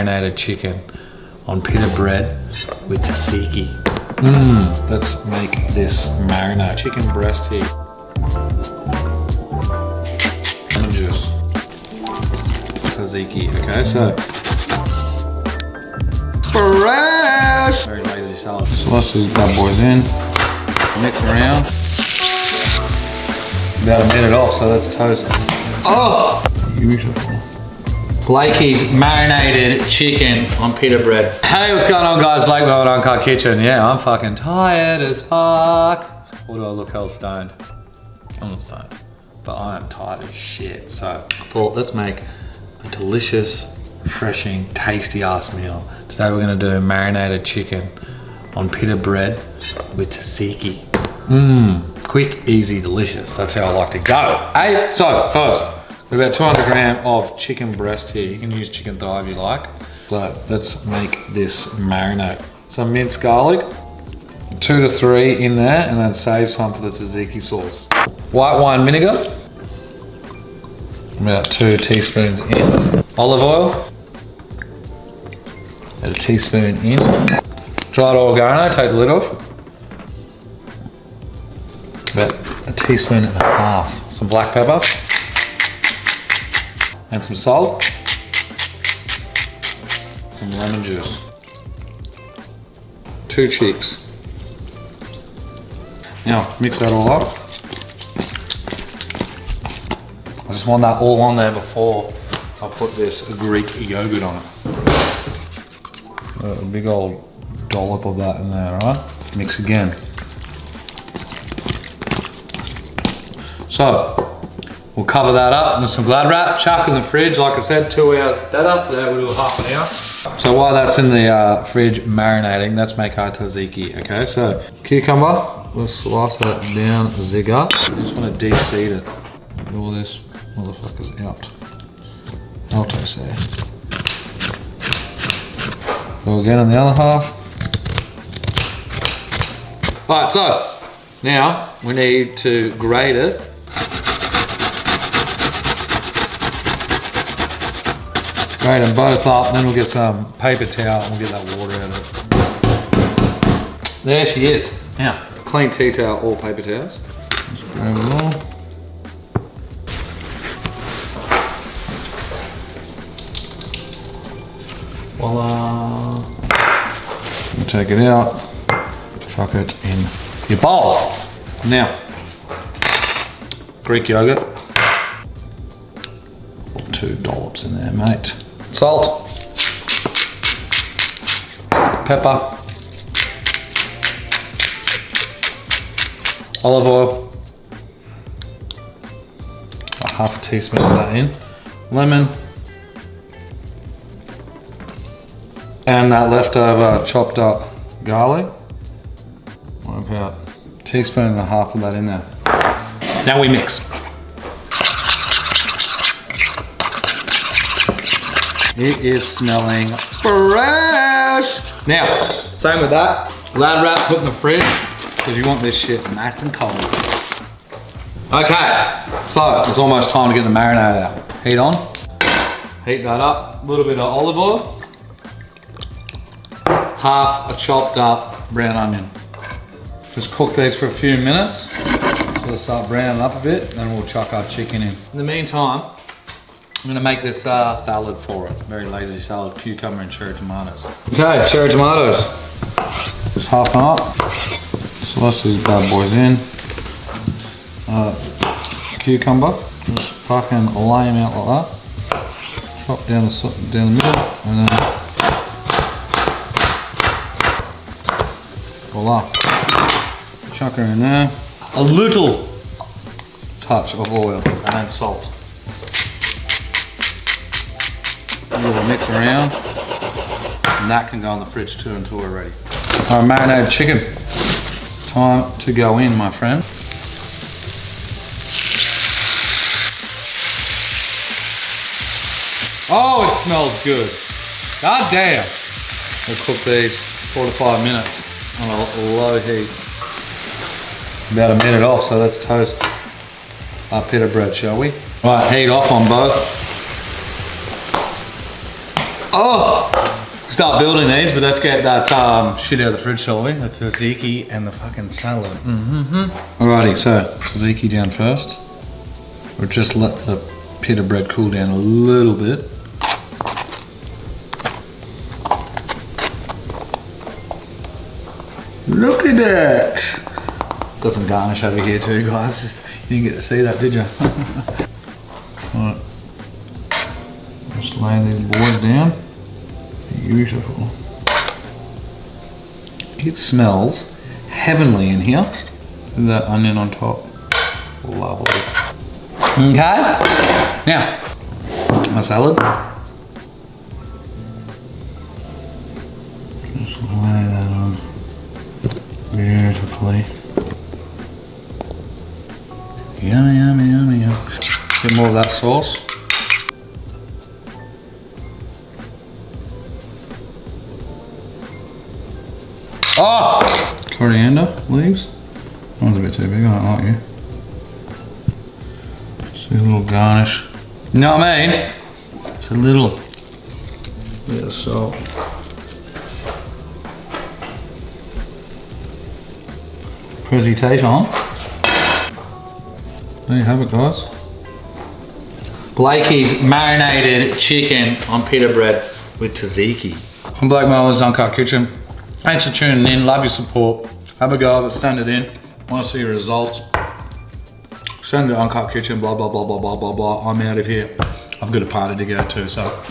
marinated chicken on Pitta Bread with Tzatziki. Let's make this marinade. Chicken breast here. Lemon juice. Tzatziki, okay, so. Fresh! Very lazy salad. So let's these bad boys in. Mix around. About a minute off, so that's toast. Oh! Beautiful. Blakey's marinated chicken on Pitta Bread. Hey, what's going on guys? Blake with UNCUT Kitchen. Yeah, I'm fucking tired as fuck. Or do I look hell stoned? I'm not stoned, but I am tired as shit. So I thought let's make a delicious, refreshing, tasty ass meal. Today we're gonna do marinated chicken on Pitta Bread with Tzatziki. Quick, easy, delicious. That's how I like to go. Hey, so first, we've got 200 grams of chicken breast here. You can use chicken thigh if you like. So let's make this marinade. Some minced garlic, 2 to 3 in there, and then save some for the tzatziki sauce. White wine vinegar, about 2 teaspoons in. Olive oil, add a teaspoon in. Dried oregano, take the lid off. About a teaspoon and a half. Some black pepper. And some salt. Some lemon juice. 2 cheeks. Now, mix that all up. I just want that all on there before I put this Greek yogurt on it. A big old dollop of that in there, right? Mix again. So, we'll cover that up with some Glad wrap, chuck in the fridge. Like I said, 2 hours better. Today we'll do half an hour. So while that's in the fridge marinating, let's make our tzatziki, okay? So, cucumber, we'll slice that down, zig up. I just want to de-seed it. Get all this motherfuckers out. Out, I say. Go again on the other half. All right, so now we need to grate it. Grate them both up, then we'll get some paper towel and we'll get that water out of it. There she is. Now, clean tea towel or paper towels. Just grab it all. Voila. We'll take it out, chuck it in your bowl. Now, Greek yogurt. 2 dollops in there, mate. Salt, pepper, olive oil, a half a teaspoon of that in, lemon, and that leftover chopped up garlic. About a teaspoon and a half of that in there. Now we mix. It is smelling fresh. Now, same with that. Glad wrap, put in the fridge, because you want this shit nice and cold. Okay, so it's almost time to get the marinade out. Heat on, heat that up. A little bit of olive oil. Half a chopped up brown onion. Just cook these for a few minutes. So they'll start browning up a bit, then we'll chuck our chicken in. In the meantime, I'm gonna make this salad for it. Very lazy salad, cucumber and cherry tomatoes. Okay, cherry tomatoes. Just half them up. Slice these bad boys in. Cucumber. Just fucking lay them out like that. Chop down the middle, and then voila. Chuck her in there. A little touch of oil and then salt. A little mix around, and that can go in the fridge too until we're ready. Our marinated chicken. Time to go in, my friend. Oh, it smells good. God damn. We'll cook these 4 to 5 minutes on a low heat. About a minute off, so let's toast our Pitta bread, shall we? Right, heat off on both. Oh! Start building these, but let's get that shit out of the fridge, shall we? The tzatziki and the fucking salad. Alrighty, so tzatziki down first. We'll just let the pita bread cool down a little bit. Look at that! Got some garnish over here too, guys. Just, you didn't get to see that, did you? Alright. Just laying these boys down. Beautiful. It smells heavenly in here. With that onion on top. Lovely. Okay. Now, my salad. Just lay that on beautifully. Yummy, yummy, yummy, yummy. Get more of that sauce. Oh! Coriander leaves. That one's a bit too big, I don't like you. Just a little garnish. You know what I mean? It's a little bit of salt. Presentation. There you have it, guys. Blakey's marinated chicken on pita bread with tzatziki. I'm Blake Mullen's Uncut Kitchen. Thanks for tuning in, love your support. Have a go of it, send it in. Want to see your results. Send it to Uncut Kitchen, blah, blah, blah, blah, blah, blah, blah. I'm out of here. I've got a party to go to, so